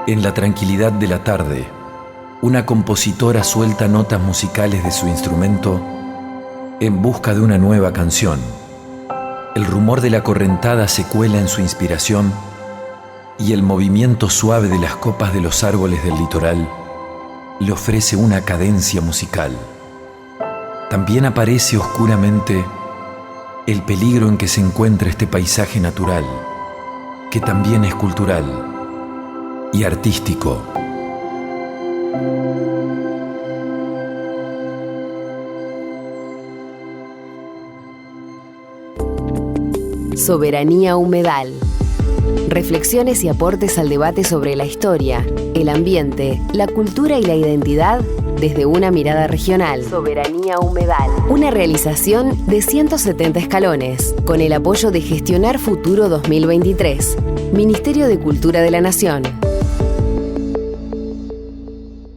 En la tranquilidad de la tarde, una compositora suelta notas musicales de su instrumento en busca de una nueva canción. El rumor de la correntada se cuela en su inspiración y el movimiento suave de las copas de los árboles del litoral le ofrece una cadencia musical. También aparece oscuramente el peligro en que se encuentra este paisaje natural, que también es cultural y artístico. Soberanía humedal. Reflexiones y aportes al debate sobre la historia, el ambiente, la cultura y la identidad desde una mirada regional. Soberanía humedal. Una realización de 170 escalones, con el apoyo de Gestionar Futuro 2023, Ministerio de Cultura de la Nación.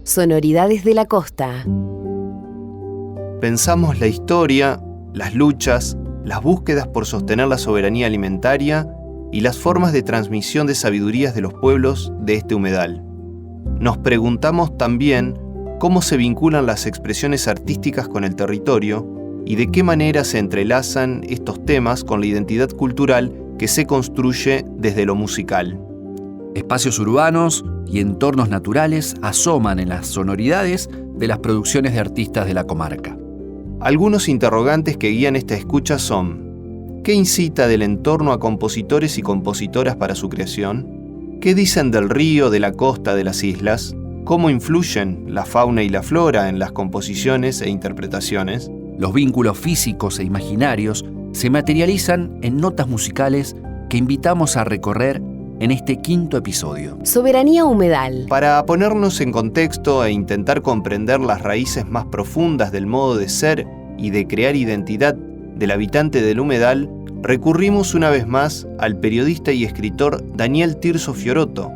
Sonoridades de la costa. Pensamos la historia, las luchas, las búsquedas por sostener la soberanía alimentaria y las formas de transmisión de sabidurías de los pueblos de este humedal. Nos preguntamos también cómo se vinculan las expresiones artísticas con el territorio y de qué manera se entrelazan estos temas con la identidad cultural que se construye desde lo musical. Espacios urbanos y entornos naturales asoman en las sonoridades de las producciones de artistas de la comarca. Algunos interrogantes que guían esta escucha son: ¿qué incita del entorno a compositores y compositoras para su creación? ¿Qué dicen del río, de la costa, de las islas? ¿Cómo influyen la fauna y la flora en las composiciones e interpretaciones? Los vínculos físicos e imaginarios se materializan en notas musicales que invitamos a recorrer en este quinto episodio. Soberanía humedal. Para ponernos en contexto e intentar comprender las raíces más profundas del modo de ser y de crear identidad del habitante del humedal, recurrimos una vez más al periodista y escritor Daniel Tirso Fiorotto,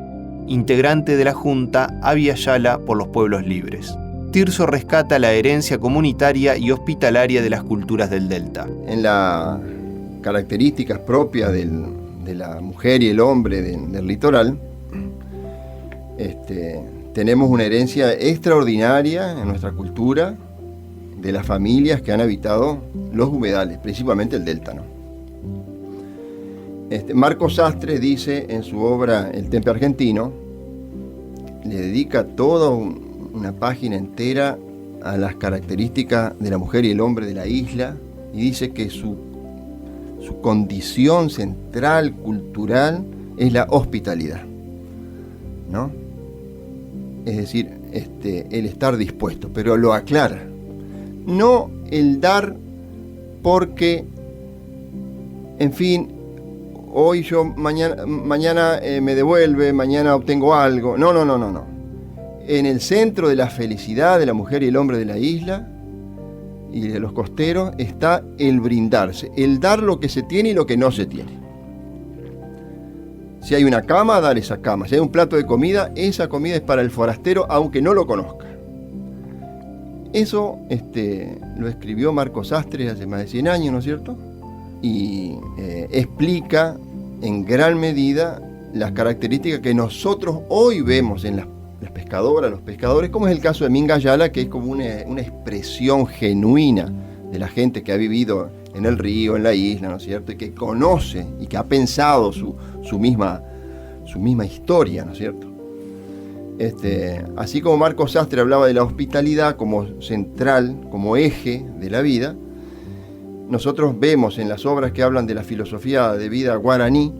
integrante de la Junta Abya Yala por los Pueblos Libres. Tirso rescata la herencia comunitaria y hospitalaria de las culturas del Delta. En las características propias de la mujer y el hombre del litoral, tenemos una herencia extraordinaria en nuestra cultura de las familias que han habitado los humedales, principalmente el delta, ¿no? Marcos Sastre dice en su obra El Temple Argentino, le dedica toda una página entera a las características de la mujer y el hombre de la isla, y dice que su condición central cultural es la hospitalidad, ¿no? Es decir, el estar dispuesto, pero lo aclara. No el dar porque, en fin, hoy yo, mañana me devuelve, mañana obtengo algo. No. En el centro de la felicidad de la mujer y el hombre de la isla y de los costeros está el brindarse, el dar lo que se tiene y lo que no se tiene. Si hay una cama, dar esa cama. Si hay un plato de comida, esa comida es para el forastero, aunque no lo conozca. Eso lo escribió Marcos Sastre hace más de 100 años, ¿no es cierto? Y explica en gran medida las características que nosotros hoy vemos en las pescadoras, los pescadores, como es el caso de Minga Yala, que es como una expresión genuina de la gente que ha vivido en el río, en la isla, ¿no es cierto? Y que conoce y que ha pensado su misma historia, ¿no es cierto? Así como Marcos Sastre hablaba de la hospitalidad como central, como eje de la vida, nosotros vemos en las obras que hablan de la filosofía de vida guaraní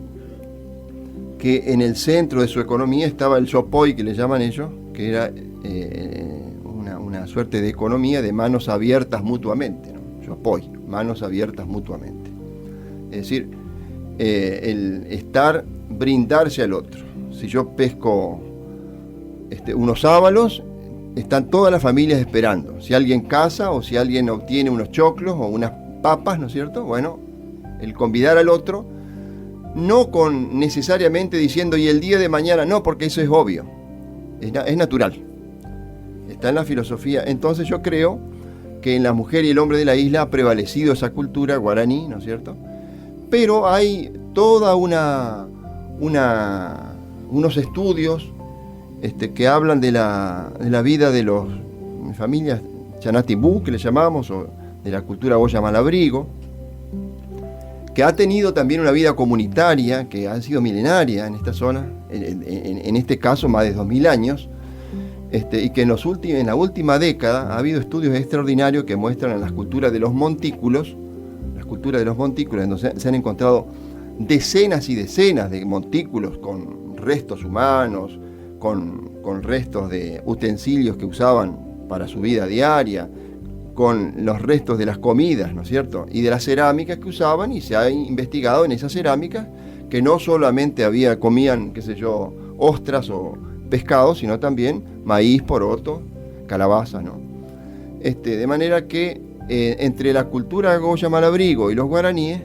que en el centro de su economía estaba el yopoy, que le llaman ellos, que era una suerte de economía de manos abiertas mutuamente, ¿no? Yopoy, manos abiertas mutuamente. Es decir, el brindarse al otro. Si yo pesco unos sábalos, están todas las familias esperando. Si alguien caza o si alguien obtiene unos choclos o unas papas, ¿no es cierto? Bueno, el convidar al otro, no con necesariamente diciendo y el día de mañana, no, porque eso es obvio, es natural, está en la filosofía. Entonces yo creo que en la mujer y el hombre de la isla ha prevalecido esa cultura guaraní, ¿no es cierto? Pero hay toda unos estudios que hablan de la vida de los familias Chanatibú, que le llamamos, o de la cultura Goya Malabrigo, que ha tenido también una vida comunitaria que ha sido milenaria en esta zona, en este caso más de 2000 años, y que en la última década ha habido estudios extraordinarios que muestran las culturas de los montículos, en donde se han encontrado decenas y decenas de montículos con restos humanos, con restos de utensilios que usaban para su vida diaria, con los restos de las comidas, ¿no es cierto?, y de las cerámicas que usaban, y se ha investigado en esas cerámicas que no solamente comían, qué sé yo, ostras o pescado, sino también maíz, poroto, calabaza, ¿no? De manera que entre la cultura Goya Malabrigo y los guaraníes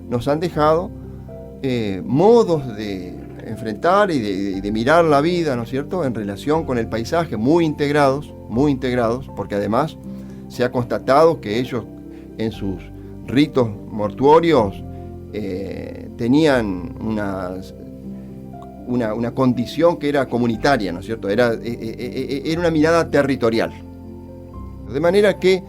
nos han dejado modos de enfrentar y de mirar la vida, ¿no es cierto?, en relación con el paisaje, muy integrados, porque además se ha constatado que ellos en sus ritos mortuorios tenían una condición que era comunitaria, ¿no es cierto? Era una mirada territorial. De manera que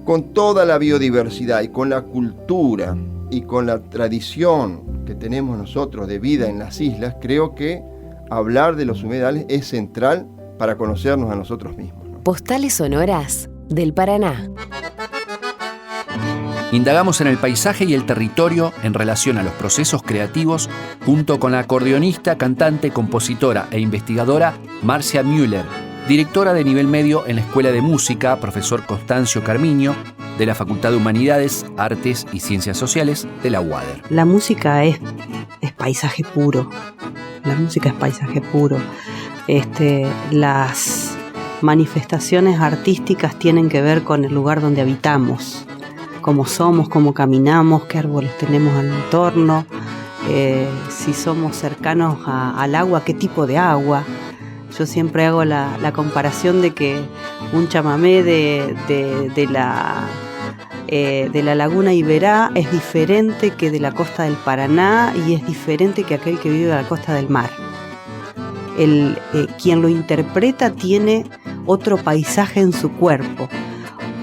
con toda la biodiversidad y con la cultura y con la tradición que tenemos nosotros de vida en las islas, creo que hablar de los humedales es central para conocernos a nosotros mismos, ¿no? Postales sonoras del Paraná. Indagamos en el paisaje y el territorio en relación a los procesos creativos junto con la acordeonista, cantante, compositora e investigadora Marcia Müller, directora de nivel medio en la Escuela de Música, profesor Constancio Carmiño, de la Facultad de Humanidades, Artes y Ciencias Sociales de la UADER. La música es paisaje puro. La música es paisaje puro. Las manifestaciones artísticas tienen que ver con el lugar donde habitamos, cómo somos, cómo caminamos, qué árboles tenemos al entorno, si somos cercanos al agua, qué tipo de agua. Yo siempre hago la comparación de que un chamamé de la laguna Iberá es diferente que de la costa del Paraná y es diferente que aquel que vive a la costa del mar. Quien lo interpreta tiene otro paisaje en su cuerpo,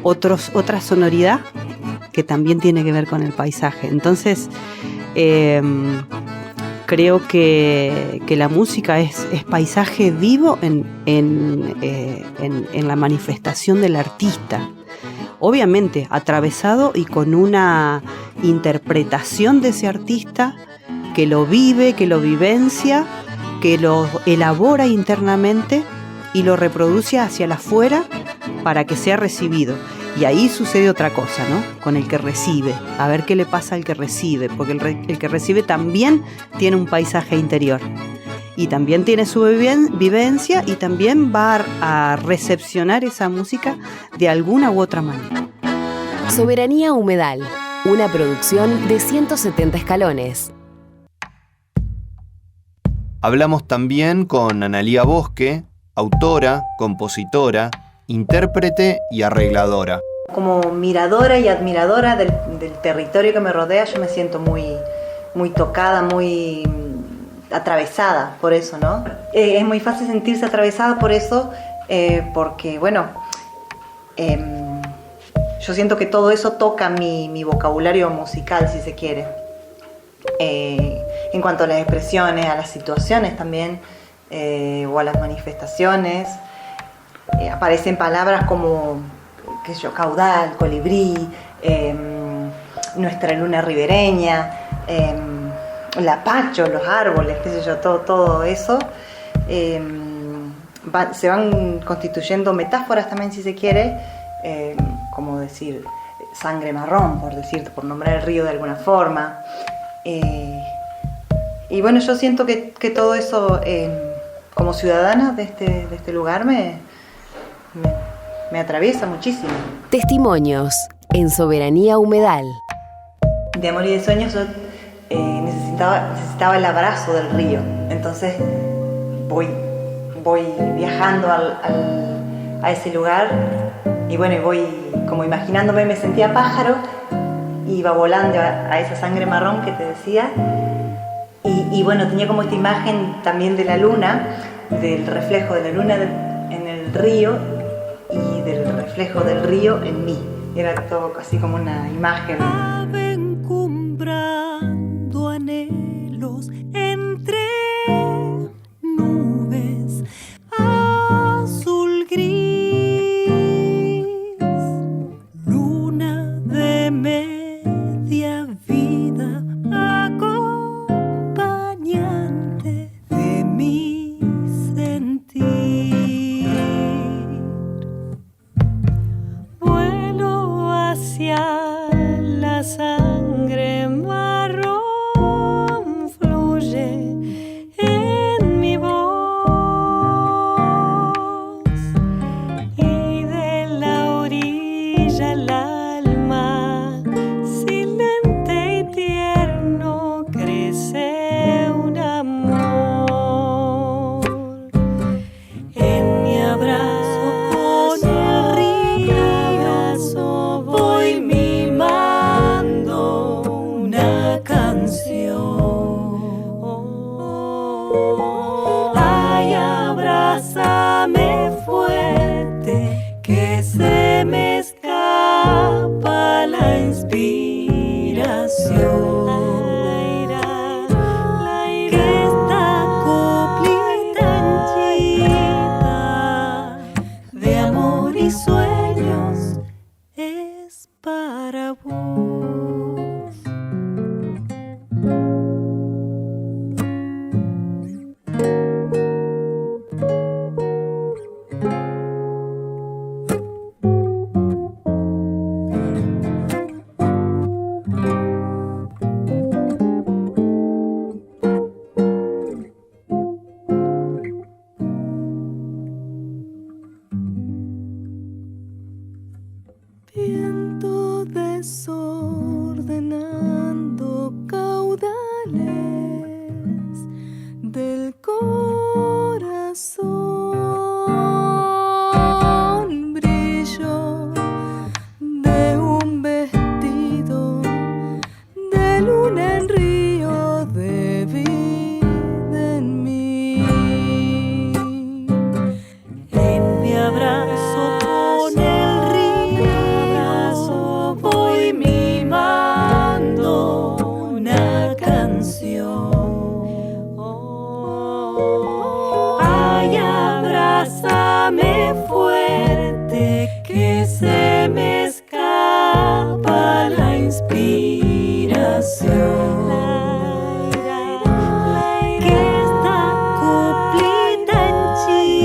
otra sonoridad que también tiene que ver con el paisaje. Entonces, creo que la música es paisaje vivo en la manifestación del artista. Obviamente, atravesado y con una interpretación de ese artista que lo vive, que lo vivencia, que lo elabora internamente y lo reproduce hacia la afuera para que sea recibido. Y ahí sucede otra cosa, ¿no? Con el que recibe, a ver qué le pasa al que recibe, porque el que recibe también tiene un paisaje interior y también tiene su vivencia y también va a recepcionar esa música de alguna u otra manera. Soberanía Humedal, una producción de 170 escalones. Hablamos también con Analía Bosque, autora, compositora, intérprete y arregladora. Como miradora y admiradora del territorio que me rodea, yo me siento muy tocada, muy atravesada por eso, ¿no? Es muy fácil sentirse atravesada por eso, porque, bueno, yo siento que todo eso toca mi vocabulario musical, si se quiere. En cuanto a las expresiones, a las situaciones también, o a las manifestaciones, aparecen palabras como, qué sé yo, caudal, colibrí, nuestra luna ribereña, lapacho, los árboles, qué sé yo, todo eso. Se van constituyendo metáforas también, si se quiere, como decir sangre marrón, por nombrar el río de alguna forma. Y bueno, yo siento que todo eso, como ciudadana de este lugar, me atraviesa muchísimo. Testimonios en Soberanía Humedal. De amor y de sueños yo necesitaba el abrazo del río. Entonces voy viajando a ese lugar y bueno, y voy como imaginándome, me sentía pájaro, iba volando a esa sangre marrón que te decía. Y bueno, tenía como esta imagen también de la luna, del reflejo de la luna en el río y del reflejo del río en mí. Era todo así como una imagen. Encumbrando anhelos entre nubes azul gris, luna de media vida, acompañante de mi sentir. Vuelo hacia la sangre marrón, fluye en mi voz, y de la orilla al alma, silente y tierno, crece un amor. En mi abrazo con el río voy mimando una canción. Ay, abrázame fuerte, que se me escapa la inspiración. Que esta coplita henchida de amor y sueños es para vos. Viento desordenando caudales del corazón, brillo de un vestido de luna en río, de vida en mí. En mi abrazo con el río voy mimando una canción. Ay, abrázame fuerte, que se me escapa la inspiración. Que esta coplita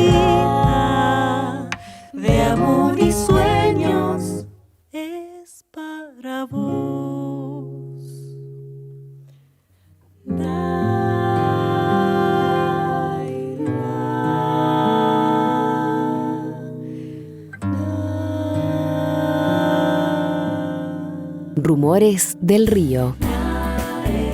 henchida de amor y sueños es para vos. Rumores del río.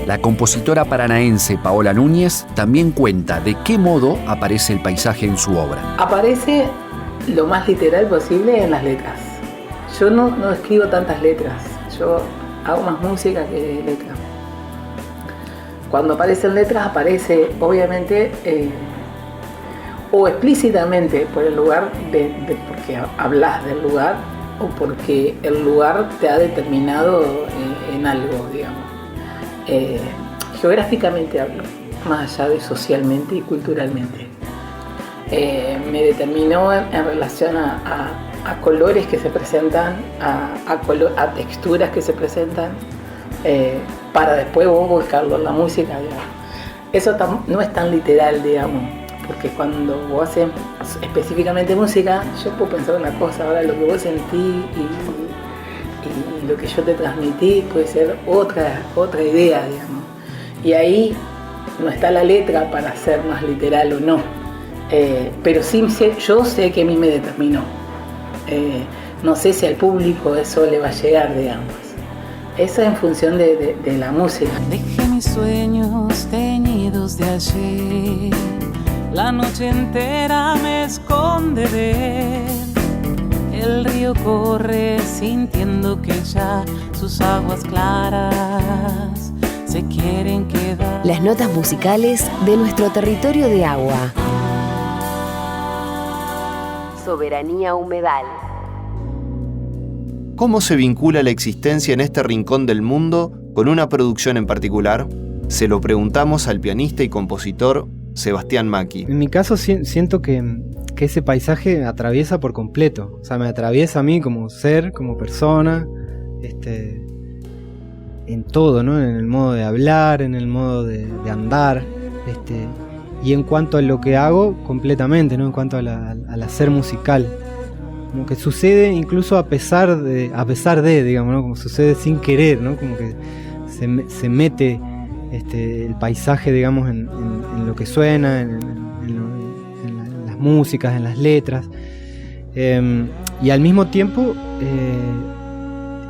La compositora paranaense Paola Núñez también cuenta de qué modo aparece el paisaje en su obra. Aparece lo más literal posible en las letras. Yo no escribo tantas letras, yo hago más música que letras. Cuando aparecen letras aparece obviamente o explícitamente por el lugar porque hablas del lugar o porque el lugar te ha determinado en algo, digamos. Geográficamente hablo, más allá de socialmente y culturalmente. Me determinó en relación a colores que se presentan, a texturas que se presentan, para después vos buscarlo en la música, digamos. Eso no es tan literal, digamos, porque cuando vos haces específicamente música, yo puedo pensar una cosa, ahora lo que vos sentís y lo que yo te transmití puede ser otra idea, digamos. Y ahí no está la letra para ser más literal o no, pero sí yo sé que a mí me determinó. No sé si al público eso le va a llegar, digamos. Eso en función de la música. Dejé mis sueños teñidos de ayer, la noche entera me esconde de él. El río corre sintiendo que ya sus aguas claras se quieren quedar. Las notas musicales de nuestro territorio de agua. Soberanía Humedal. ¿Cómo se vincula la existencia en este rincón del mundo con una producción en particular? Se lo preguntamos al pianista y compositor Sebastián Macchi. En mi caso siento que ese paisaje atraviesa por completo. O sea, me atraviesa a mí como ser, como persona, en todo, ¿no? En el modo de hablar, en el modo de andar, y en cuanto a lo que hago, completamente, ¿no? En cuanto al hacer musical. Como que sucede incluso a pesar de, digamos, ¿no? Como sucede sin querer, ¿no? Como que se mete el paisaje, digamos, en lo que suena, en las músicas, en las letras. Y al mismo tiempo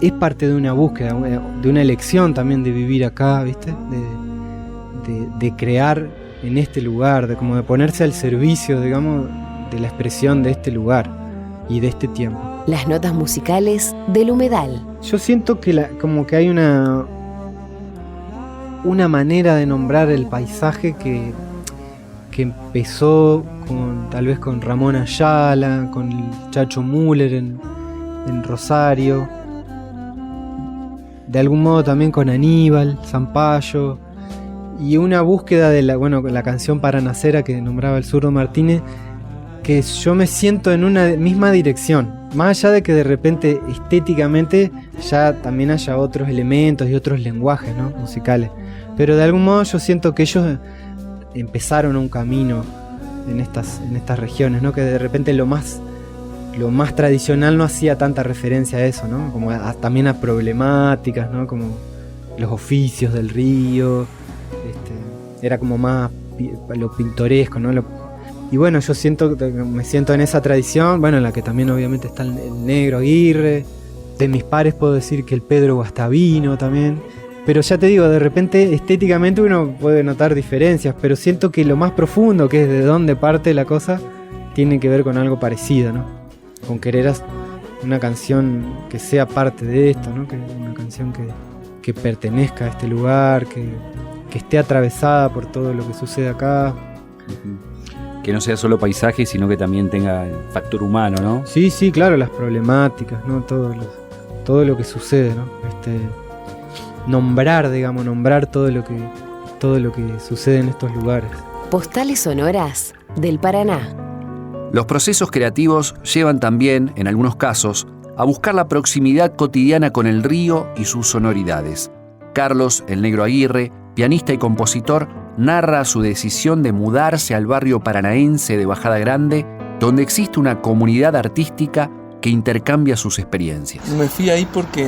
es parte de una búsqueda, de una elección también de vivir acá, ¿viste? De crear en este lugar, de ponerse al servicio, digamos, de la expresión de este lugar y de este tiempo. Las notas musicales del humedal. Yo siento que como que hay una manera de nombrar el paisaje que empezó tal vez con Ramón Ayala, con el Chacho Müller en Rosario, de algún modo también con Aníbal Zampayo, y una búsqueda de la canción Paranacera que nombraba el Zurdo Martínez, que yo me siento en una misma dirección, más allá de que de repente estéticamente ya también haya otros elementos y otros lenguajes, ¿no? Musicales, pero de algún modo yo siento que ellos empezaron un camino en estas regiones, ¿no? Que de repente lo más tradicional no hacía tanta referencia a eso, ¿no? Como también a problemáticas, ¿no? Como los oficios del río, era como más lo pintoresco, ¿no? Y bueno, yo me siento en esa tradición, bueno, en la que también obviamente está el Negro Aguirre. De mis pares puedo decir que el Pedro Guastavino también. Pero ya te digo, de repente estéticamente uno puede notar diferencias, pero siento que lo más profundo, que es de dónde parte la cosa, tiene que ver con algo parecido, ¿no? Con querer una canción que sea parte de esto, ¿no? Que una canción que pertenezca a este lugar, que esté atravesada por todo lo que sucede acá. Que no sea solo paisaje, sino que también tenga el factor humano, ¿no? Sí, claro, las problemáticas, ¿no? Todo lo que sucede, ¿no? Nombrar todo lo que sucede en estos lugares. Postales sonoras del Paraná. Los procesos creativos llevan también, en algunos casos, a buscar la proximidad cotidiana con el río y sus sonoridades. Carlos el Negro Aguirre, pianista y compositor, narra su decisión de mudarse al barrio paranaense de Bajada Grande, donde existe una comunidad artística que intercambia sus experiencias. Me fui ahí porque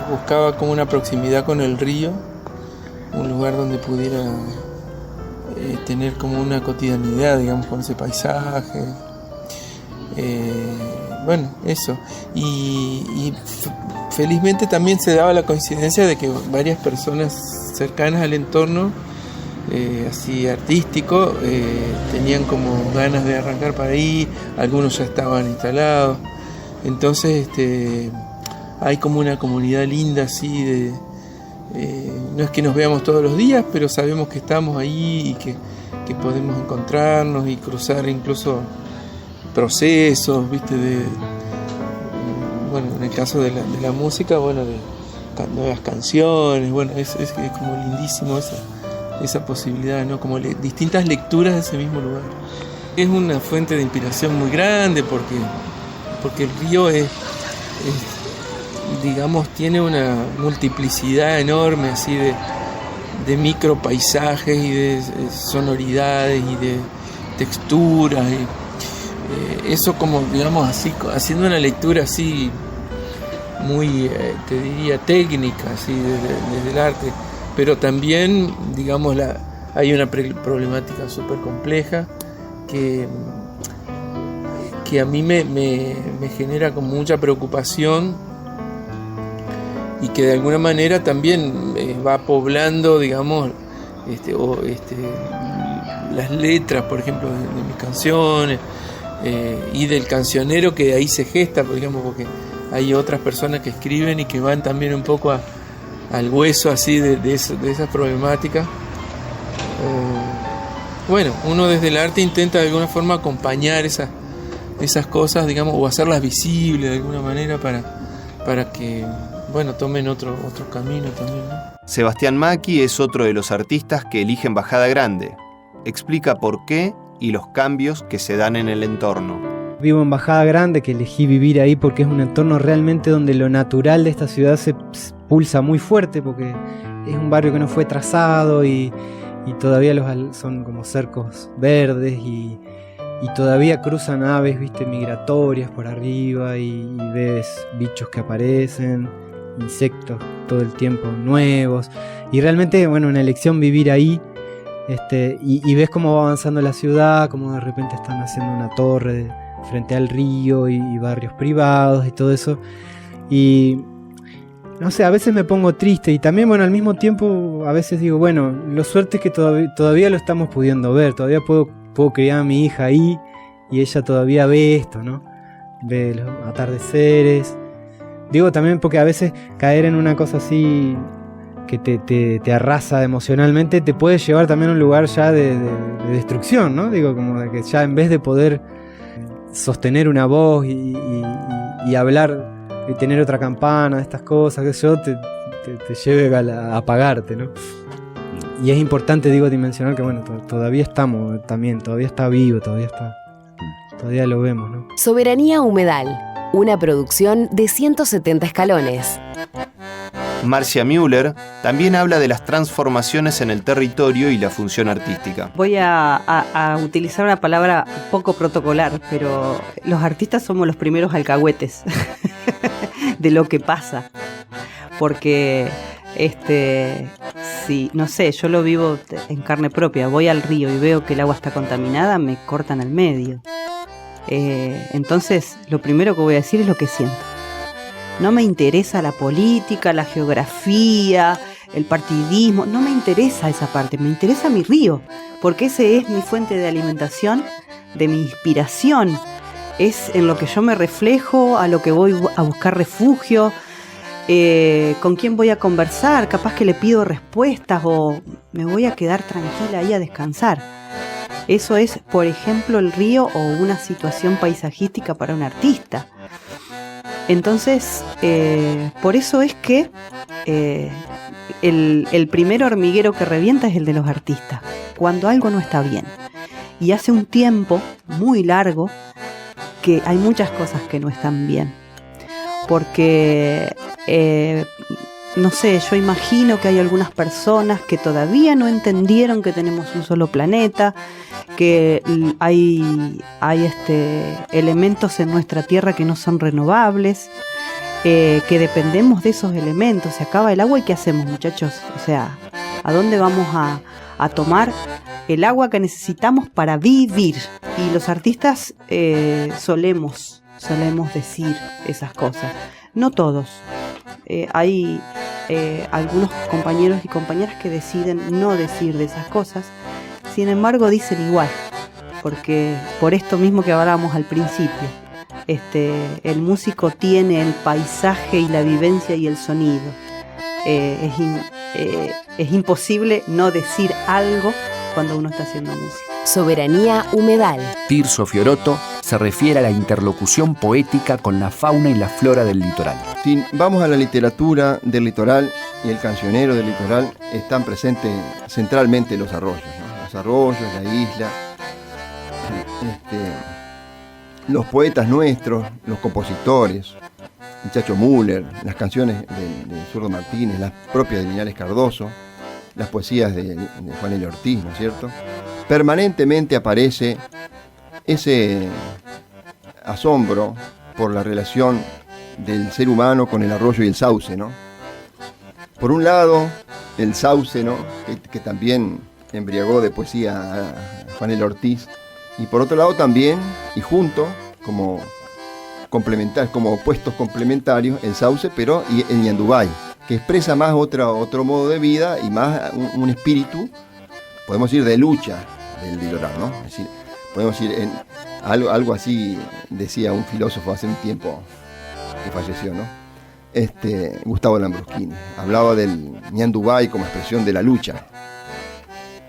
buscaba como una proximidad con el río, un lugar donde pudiera tener como una cotidianidad, digamos, con ese paisaje. Bueno, eso. Y felizmente también se daba la coincidencia de que varias personas cercanas al entorno, así artístico, tenían como ganas de arrancar para ahí, algunos ya estaban instalados. Entonces hay como una comunidad linda así no es que nos veamos todos los días, pero sabemos que estamos ahí y que podemos encontrarnos y cruzar incluso procesos, ¿viste? Bueno, en el caso de la música, bueno, de nuevas canciones, bueno, es como lindísimo esa posibilidad, ¿no? Como distintas lecturas de ese mismo lugar. Es una fuente de inspiración muy grande porque el río digamos, tiene una multiplicidad enorme así de micropaisajes y de sonoridades y de texturas. Eso como, digamos, así, haciendo una lectura así muy, te diría, técnica, así, desde el arte, pero también, digamos, hay una problemática súper compleja que a mí me genera como mucha preocupación y que de alguna manera también va poblando, digamos, las letras, por ejemplo, de mis canciones, y del cancionero que ahí se gesta, digamos, porque hay otras personas que escriben y que van también un poco al hueso así de esas problemáticas. Bueno, uno desde el arte intenta de alguna forma acompañar esas esas cosas, digamos, o hacerlas visibles de alguna manera para que, bueno, tomen otro camino también, ¿no? Sebastián Macchi es otro de los artistas que eligen Bajada Grande. Explica por qué y los cambios que se dan en el entorno. Vivo en Bajada Grande, que elegí vivir ahí porque es un entorno realmente donde lo natural de esta ciudad se pulsa muy fuerte, porque es un barrio que no fue trazado y todavía son como cercos verdes y todavía cruzan aves, viste, migratorias por arriba y ves bichos que aparecen, insectos todo el tiempo nuevos, y realmente, bueno, una elección vivir ahí. Y ves cómo va avanzando la ciudad, cómo de repente están haciendo una torre frente al río y barrios privados y todo eso. Y no sé, a veces me pongo triste y también, bueno, al mismo tiempo a veces digo, bueno, lo suerte es que todavía lo estamos pudiendo ver, todavía puedo criar a mi hija ahí y ella todavía ve esto, ¿no? Ve los atardeceres. Digo también porque a veces caer en una cosa así que te arrasa emocionalmente te puede llevar también a un lugar ya de destrucción, ¿no? Digo, como de que ya en vez de poder sostener una voz y hablar y tener otra campana, estas cosas, que yo te lleve a apagarte, ¿no? Y es importante, digo, dimensionar que, bueno, todavía estamos también, todavía está vivo, todavía lo vemos, ¿no? Soberanía Humedal, una producción de 170 escalones. Marcia Müller también habla de las transformaciones en el territorio y la función artística. Voy a utilizar una palabra poco protocolar, pero los artistas somos los primeros alcahuetes de lo que pasa. Porque, si, no sé, yo lo vivo en carne propia, voy al río y veo que el agua está contaminada, me cortan al medio. Entonces, lo primero que voy a decir es lo que siento. No me interesa la política, la geografía, el partidismo, no me interesa esa parte, me interesa mi río, porque ese es mi fuente de alimentación, de mi inspiración, es en lo que yo me reflejo, a lo que voy a buscar refugio, con quién voy a conversar, capaz que le pido respuestas o me voy a quedar tranquila ahí a descansar. Eso es, por ejemplo, el río o una situación paisajística para un artista. Entonces, por eso es que el primer hormiguero que revienta es el de los artistas, cuando algo no está bien. Y hace un tiempo muy largo que hay muchas cosas que no están bien. Porque, no sé, yo imagino que hay algunas personas que todavía no entendieron que tenemos un solo planeta, que hay elementos en nuestra tierra que no son renovables, que dependemos de esos elementos. Se acaba el agua y ¿qué hacemos, muchachos? O sea, ¿a dónde vamos a tomar el agua que necesitamos para vivir? Y los artistas solemos decir esas cosas. No todos. Hay algunos compañeros y compañeras que deciden no decir de esas cosas. Sin embargo, dicen igual, porque por esto mismo que hablábamos al principio, el músico tiene el paisaje y la vivencia y el sonido. Es imposible no decir algo cuando uno está haciendo música. Soberanía Humedal. Tirso Fiorotto se refiere a la interlocución poética con la fauna y la flora del litoral. Si vamos a la literatura del litoral y el cancionero del litoral, están presentes centralmente los arroyos, ¿no? Los arroyos, la isla, los poetas nuestros, los compositores, el Chacho Müller, las canciones de Zurdo Martínez, las propias de Linares Cardoso, las poesías de Juan L. Ortiz, ¿no es cierto? Permanentemente aparece ese asombro por la relación del ser humano con el arroyo y el sauce, ¿no? Por un lado, el sauce, ¿no? que también embriagó de poesía a Juan L. Ortiz, y por otro lado también, y junto, como opuestos complementarios, el sauce, pero y el ñandubay, que expresa más otro modo de vida y más un espíritu, podemos decir, de lucha del litoral, ¿no? Es decir, podemos decir, algo así decía un filósofo hace un tiempo que falleció, ¿no? Gustavo Lambruschini, hablaba del ñandubay como expresión de la lucha,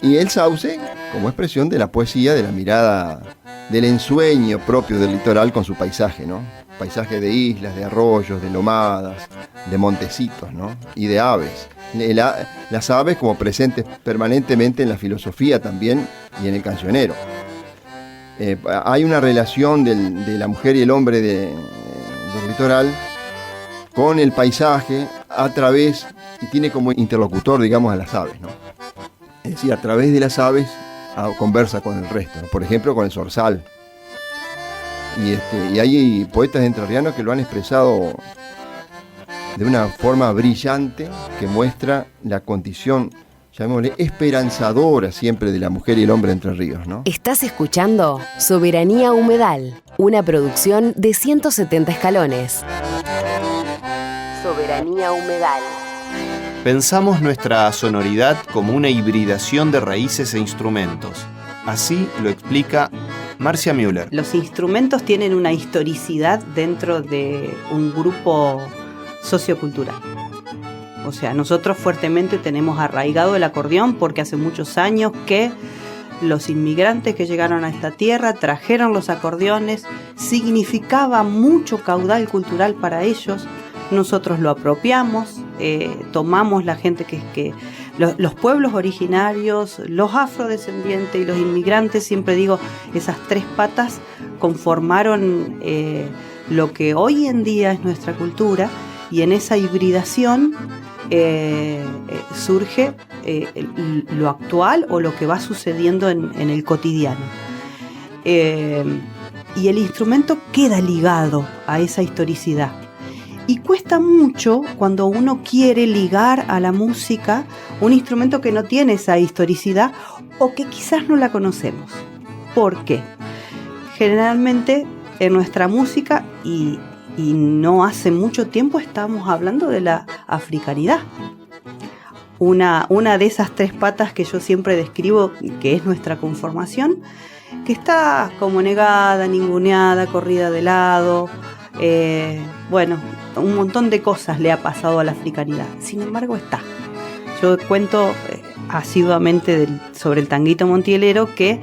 y el sauce como expresión de la poesía, de la mirada del ensueño propio del litoral con su paisaje, ¿no? Paisaje de islas, de arroyos, de lomadas, de montecitos, ¿no? Y de aves. Las aves como presentes permanentemente en la filosofía también y en el cancionero. Hay una relación de la mujer y el hombre del litoral con el paisaje a través, y tiene como interlocutor, digamos, a las aves, ¿no? Es decir, a través de las aves conversa con el resto, ¿no? Por ejemplo, con el zorzal. Y hay poetas entrerrianos que lo han expresado de una forma brillante que muestra la condición, llamémosle, esperanzadora siempre de la mujer y el hombre de Entre Ríos, ¿no? Estás escuchando Soberanía Humedal, una producción de 170 escalones. Soberanía Humedal. Pensamos nuestra sonoridad como una hibridación de raíces e instrumentos. Así lo explica Marcia Müller. Los instrumentos tienen una historicidad dentro de un grupo sociocultural. O sea, nosotros fuertemente tenemos arraigado el acordeón porque hace muchos años que los inmigrantes que llegaron a esta tierra trajeron los acordeones, significaba mucho caudal cultural para ellos. Nosotros lo apropiamos, tomamos la gente los pueblos originarios, los afrodescendientes y los inmigrantes, siempre digo, esas tres patas conformaron lo que hoy en día es nuestra cultura, y en esa hibridación surge lo actual o lo que va sucediendo en el cotidiano. Y el instrumento queda ligado a esa historicidad. Y cuesta mucho cuando uno quiere ligar a la música un instrumento que no tiene esa historicidad o que quizás no la conocemos. ¿Por qué? Generalmente en nuestra música, y no hace mucho tiempo, estamos hablando de la africanidad. Una de esas tres patas que yo siempre describo, que es nuestra conformación, que está como negada, ninguneada, corrida de lado. Bueno, un montón de cosas le ha pasado a la africanidad. Sin embargo, está. Yo cuento asiduamente sobre el tanguito montielero que,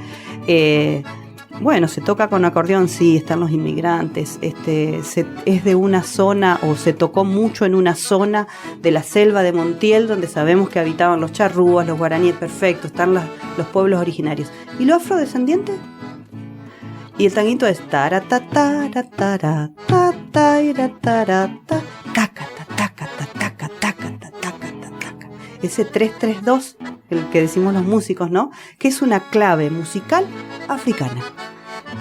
bueno, se toca con acordeón, sí, están los inmigrantes, es de una zona, o se tocó mucho en una zona de la selva de Montiel, donde sabemos que habitaban los charrúas, los guaraníes, perfecto, están los pueblos originarios. ¿Y los afrodescendientes? Y el tanguito es ese 3-3-2, el que decimos los músicos, ¿no? Que es una clave musical africana.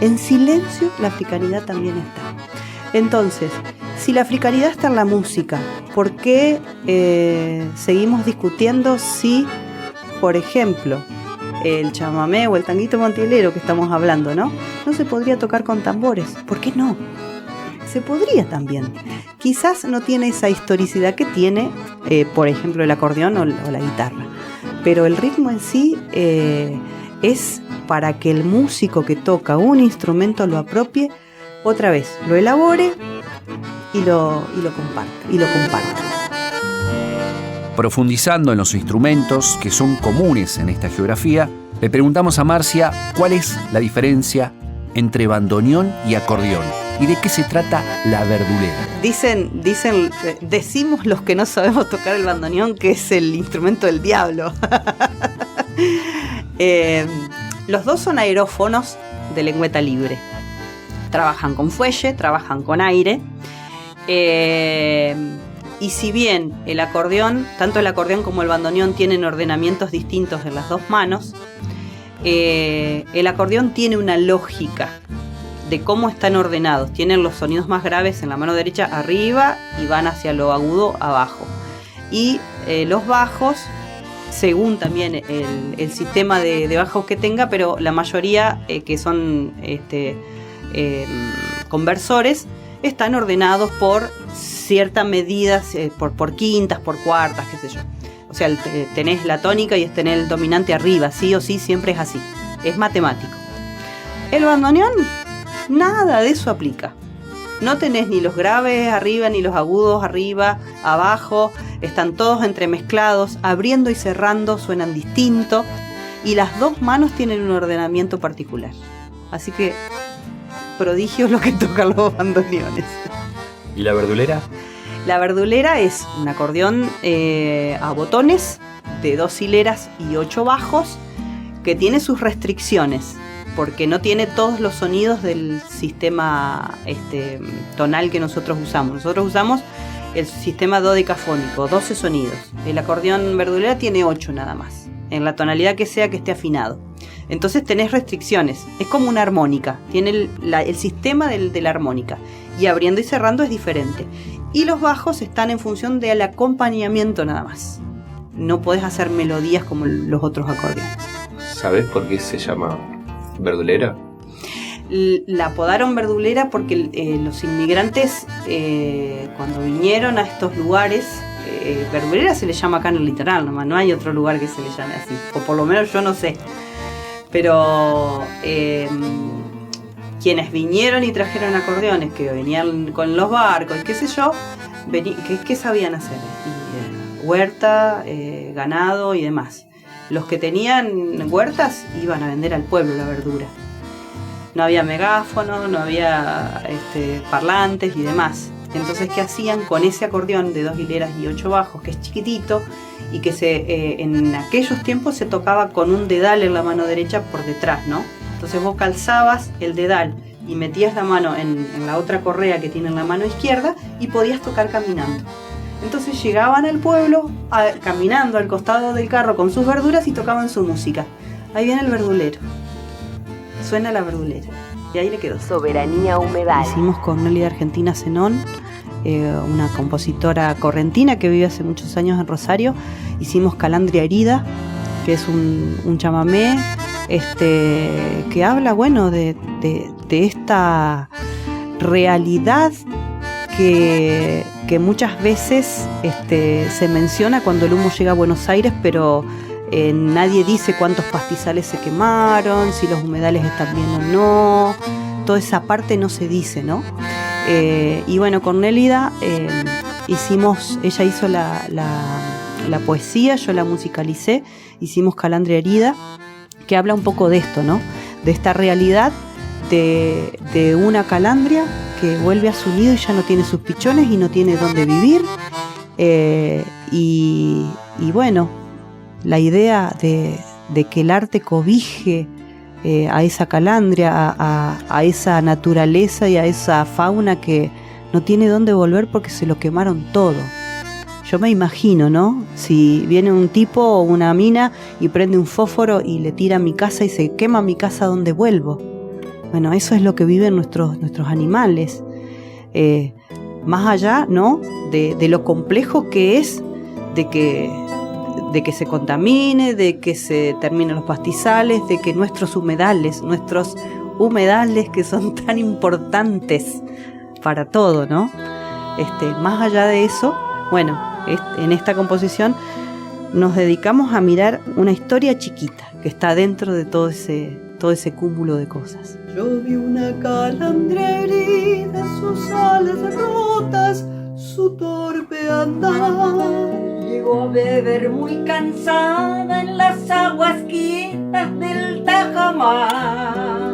En silencio la africanidad también está. Entonces, si la africanidad está en la música, ¿por qué seguimos discutiendo si, por ejemplo, el chamamé o el tanguito montielero que estamos hablando, ¿no se podría tocar con tambores? ¿Por qué no? Se podría también. Quizás no tiene esa historicidad que tiene, por ejemplo, el acordeón o la guitarra, pero el ritmo en sí es para que el músico que toca un instrumento lo apropie, otra vez, lo elabore y lo comparta. Profundizando en los instrumentos que son comunes en esta geografía, le preguntamos a Marcia cuál es la diferencia entre bandoneón y acordeón y de qué se trata la verdulera. Decimos los que no sabemos tocar el bandoneón que es el instrumento del diablo. Los dos son aerófonos de lengüeta libre. Trabajan con fuelle, trabajan con aire. Y si bien el acordeón, tanto el acordeón como el bandoneón tienen ordenamientos distintos en las dos manos, el acordeón tiene una lógica de cómo están ordenados. Tienen los sonidos más graves en la mano derecha arriba y van hacia lo agudo abajo. Y los bajos, según también el sistema de bajos que tenga, pero la mayoría que son conversores, están ordenados por ciertas medidas, por quintas, por cuartas, qué sé yo. O sea, tenés la tónica y tenés el dominante arriba, sí o sí, siempre es así. Es matemático. El bandoneón, nada de eso aplica. No tenés ni los graves arriba, ni los agudos arriba, abajo. Están todos entremezclados, abriendo y cerrando, suenan distinto. Y las dos manos tienen un ordenamiento particular. Así que prodigio lo que tocan los bandoneones. ¿Y la verdulera? La verdulera es un acordeón a botones de 2 hileras y 8 bajos, que tiene sus restricciones, porque no tiene todos los sonidos del sistema tonal que nosotros usamos. Nosotros usamos el sistema dodecafónico, 12 sonidos. El acordeón verdulera tiene 8 nada más, en la tonalidad que sea que esté afinado. Entonces tenés restricciones, es como una armónica, tiene el sistema de la armónica, y abriendo y cerrando es diferente. Y los bajos están en función del acompañamiento nada más. No podés hacer melodías como los otros acordeones. ¿Sabés por qué se llama verdulera? La apodaron verdulera porque los inmigrantes, cuando vinieron a estos lugares, verdulera se le llama acá en el litoral, nomás, no hay otro lugar que se le llame así, o por lo menos yo no sé. Pero quienes vinieron y trajeron acordeones, que venían con los barcos y qué sé yo, ¿qué sabían hacer? Huerta, ganado y demás. Los que tenían huertas iban a vender al pueblo la verdura. No había megáfono, no había parlantes y demás. Entonces, ¿qué hacían con ese acordeón de 2 hileras y 8 bajos, que es chiquitito y que en aquellos tiempos se tocaba con un dedal en la mano derecha por detrás, ¿no? Entonces vos calzabas el dedal y metías la mano en la otra correa que tiene en la mano izquierda y podías tocar caminando. Entonces llegaban al pueblo caminando al costado del carro con sus verduras y tocaban su música. Ahí viene el verdulero. Suena la verdulera. Y ahí le quedó. Soberanía Humedal. Hicimos con Nélida Argentina Zenón, una compositora correntina que vive hace muchos años en Rosario. Hicimos Calandria Herida, que es un chamamé que habla, bueno, de esta realidad que muchas veces se menciona cuando el humo llega a Buenos Aires, pero nadie dice cuántos pastizales se quemaron, si los humedales están bien o no. Toda esa parte no se dice, ¿no? Y bueno, con Nélida ella hizo la poesía, yo la musicalicé, hicimos Calandria Herida, que habla un poco de esto, ¿no? De esta realidad de una calandria que vuelve a su nido y ya no tiene sus pichones y no tiene dónde vivir. Y bueno, la idea de que el arte cobije a esa calandria, a esa naturaleza y a esa fauna que no tiene dónde volver porque se lo quemaron todo. Yo me imagino, ¿no? Si viene un tipo o una mina y prende un fósforo y le tira a mi casa y se quema mi casa, ¿dónde vuelvo? Bueno, eso es lo que viven nuestros animales. Más allá, ¿no? De lo complejo que es de que se contamine, de que se terminen los pastizales, de que nuestros humedales que son tan importantes para todo, ¿no? Más allá de eso, bueno, en esta composición nos dedicamos a mirar una historia chiquita que está dentro de todo ese cúmulo de cosas. Yo vi una calandria herida, sus alas rotas, su torpe andar. Llegó a beber muy cansada en las aguas quietas del Tajamar.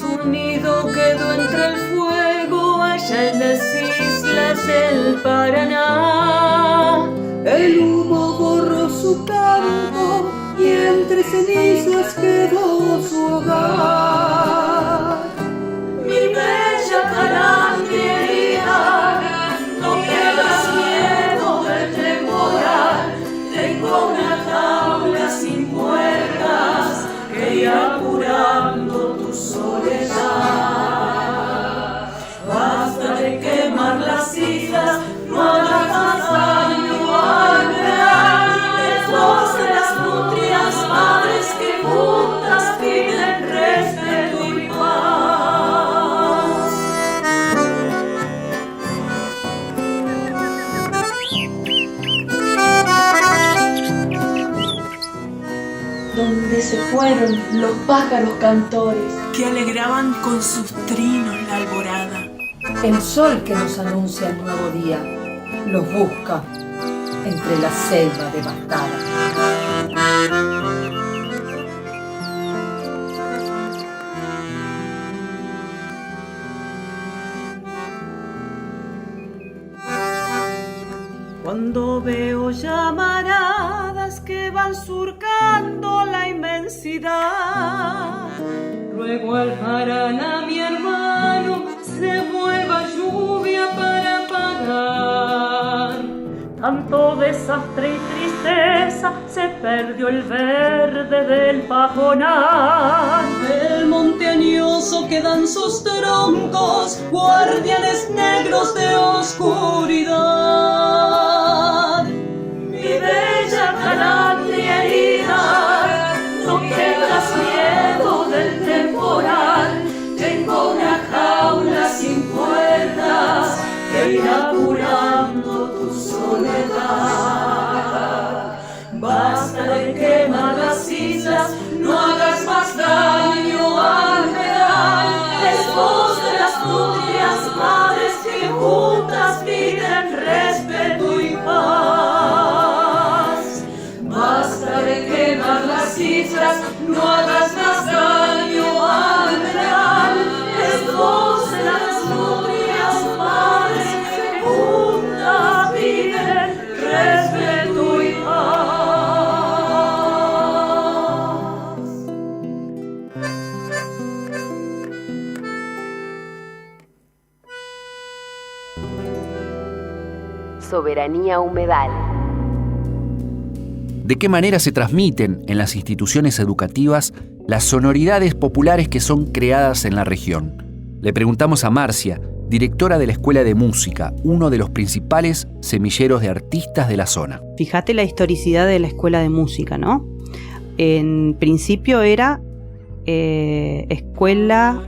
Su nido quedó entre el fuego allá en las islas del Paraná. El humo borró su campo y entre cenizas quedó su hogar. Mi bella calandria herida, no tengas miedo del temporal. Tengo una jaula sin puertas que irá curando tu soledad. Basta de quemar las islas, no hagas daño al verano. Dos de las nutrias madres que juntas piden respeto y paz. ¿Dónde se fueron los pájaros cantores que alegraban con sus trinos la alborada? El sol que nos anuncia el nuevo día los busca entre la selva devastada. Cuando veo llamaradas que van surcando la inmensidad, ruego al Paraná, mi hermano, se vuelva lluvia para pagar. Tanto desastre y tristeza, se perdió el verde del pajonal. Del monte añoso quedan sus troncos, guardianes negros de oscuridad. Mi bella calandria herida, no tengas miedo del temporal. Tengo una jaula sin puertas que irá curando tu soledad. Basta de quemar las islas, no hagas más daño al medal. Es voz de las nutrias madres que juntas piden respeto y paz. Basta de quemar las islas, no hagas más daño al medal. Es voz de las nutrias madres que juntas piden respeto y paz. Soberanía humedal. ¿De qué manera se transmiten en las instituciones educativas las sonoridades populares que son creadas en la región? Le preguntamos a Marcia, directora de la Escuela de Música, uno de los principales semilleros de artistas de la zona. Fíjate la historicidad de la Escuela de Música, ¿no? En principio era Escuela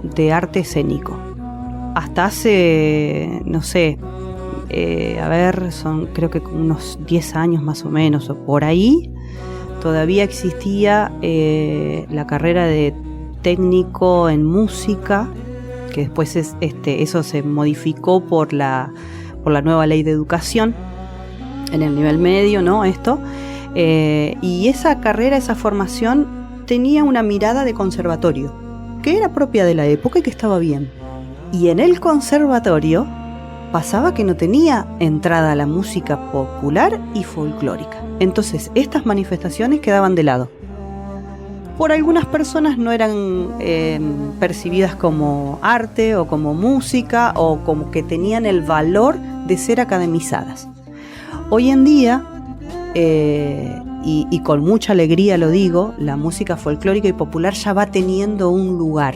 de Arte Escénico. Hasta hace, no sé, son creo que unos 10 años más o menos, o por ahí, todavía existía la carrera de técnico en música, que después eso se modificó por la nueva ley de educación en el nivel medio, ¿no? Y esa carrera, esa formación, tenía una mirada de conservatorio, que era propia de la época y que estaba bien. Y en el conservatorio pasaba que no tenía entrada a la música popular y folclórica. Entonces, estas manifestaciones quedaban de lado. Por algunas personas no eran percibidas como arte o como música o como que tenían el valor de ser academizadas. Hoy en día, y con mucha alegría lo digo, la música folclórica y popular ya va teniendo un lugar.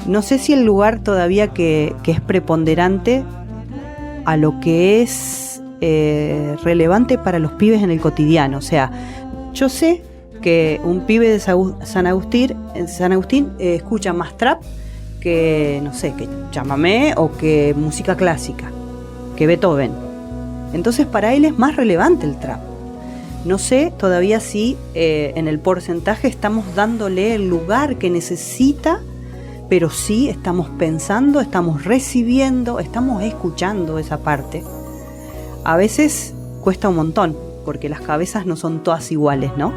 No sé si el lugar todavía que es preponderante a lo que es relevante para los pibes en el cotidiano. O sea, yo sé que un pibe de San Agustín escucha más trap que, no sé, que chamamé o que música clásica, que Beethoven. Entonces para él es más relevante el trap. No sé todavía si en el porcentaje estamos dándole el lugar que necesita, pero sí estamos pensando, estamos recibiendo, estamos escuchando esa parte. A veces cuesta un montón, porque las cabezas no son todas iguales, ¿no?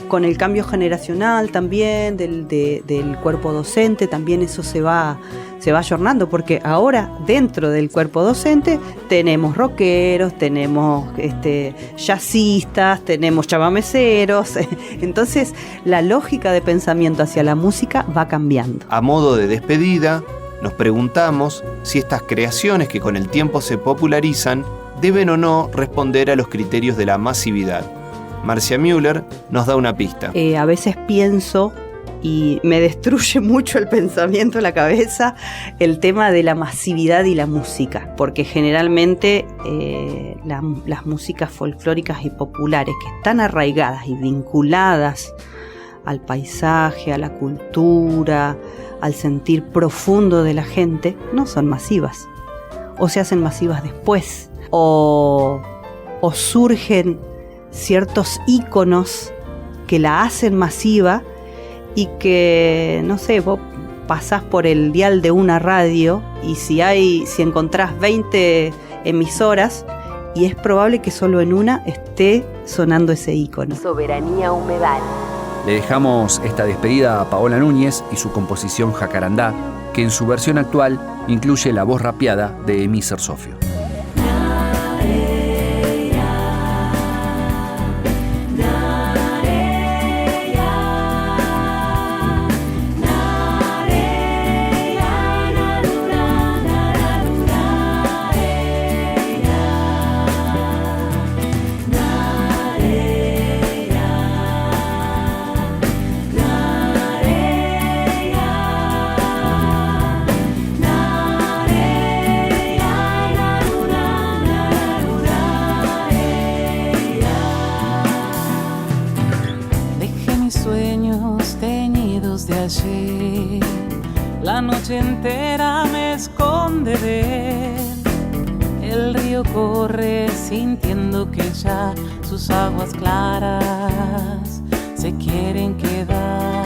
Con el cambio generacional también del cuerpo docente, también eso se va ayornando, porque ahora dentro del cuerpo docente tenemos rockeros, tenemos jazzistas, tenemos chamameceros. Entonces la lógica de pensamiento hacia la música va cambiando. A modo de despedida, nos preguntamos si estas creaciones que con el tiempo se popularizan deben o no responder a los criterios de la masividad. Marcia Müller nos da una pista. A veces pienso, y me destruye mucho el pensamiento, la cabeza, el tema de la masividad y la música, porque generalmente las músicas folclóricas y populares que están arraigadas y vinculadas al paisaje, a la cultura, al sentir profundo de la gente, no son masivas, o se hacen masivas después, o surgen ciertos íconos que la hacen masiva y que, no sé, vos pasás por el dial de una radio y si encontrás 20 emisoras y es probable que solo en una esté sonando ese ícono. Soberanía humedal. Le dejamos esta despedida a Paola Núñez y su composición Jacarandá, que en su versión actual incluye la voz rapeada de Emi Sersofio. La noche entera me esconde de él. El río corre sintiendo que ya sus aguas claras se quieren quedar.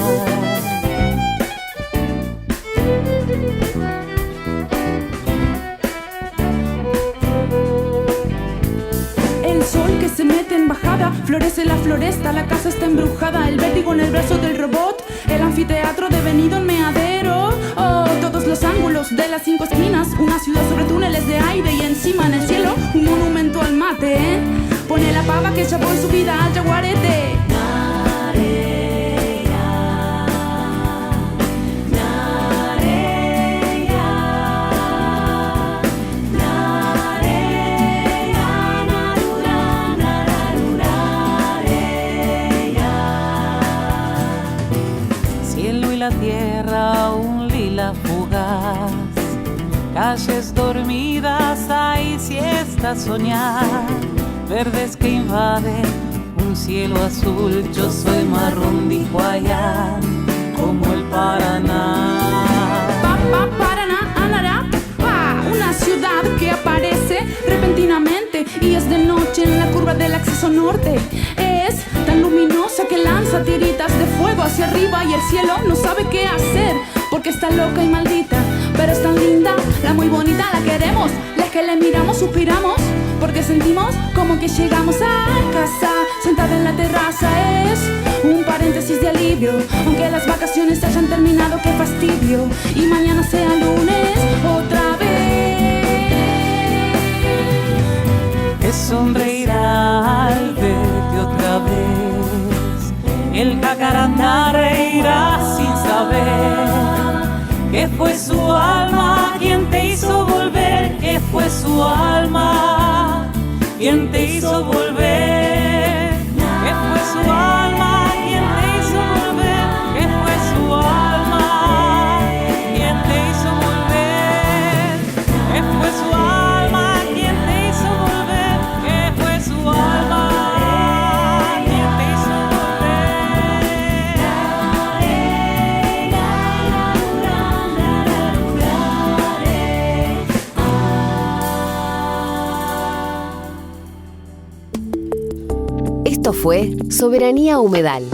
El sol que se mete en bajada, florece la floresta, la casa está embrujada, el vértigo en el brazo del robot, el anfiteatro devenido en meadero. Oh, todos los ángulos de las 5 esquinas, una ciudad sobre túneles de aire y encima en el cielo un monumento al mate, ¿eh? Pone la pava que echó su vida al yaguarete. La tierra un lila fugaz, calles dormidas, hay siesta soñar, verdes que invaden un cielo azul. Yo soy marrón, dijo allá, como el Paraná. Paraná, Anará, una ciudad que aparece repentinamente y es de noche en la curva del acceso norte. Es tan luminosa que lanza tiritas de fuego hacia arriba y el cielo no sabe qué hacer porque está loca y maldita, pero es tan linda, la muy bonita, la queremos, las que le miramos suspiramos porque sentimos como que llegamos a casa. Sentada en la terraza es un paréntesis de alivio, aunque las vacaciones hayan terminado, qué fastidio, y mañana sea lunes otra vez. Que sonreirá al verte otra vez, el jacarandá reirá sin saber que fue su alma quien te hizo volver, que fue su alma quien te hizo volver, que fue su alma quien te hizo volver, que fue su alma quien te hizo volver, que fue su alma quien te hizo volver, que fue su alma quien te hizo Esto fue Soberanía Humedal,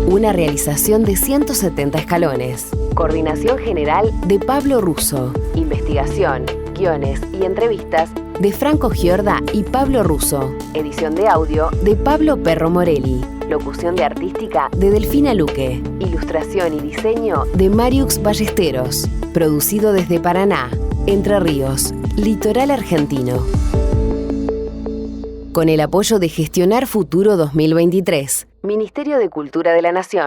una realización de 170 escalones. Coordinación general de Pablo Russo. Investigación, guiones y entrevistas de Franco Giorda y Pablo Russo. Edición de audio de Pablo Perro Morelli. Locución de artística de Delfina Luque. Ilustración y diseño de Mariux Ballesteros. Producido desde Paraná, Entre Ríos, litoral argentino. Con el apoyo de Gestionar Futuro 2023, Ministerio de Cultura de la Nación.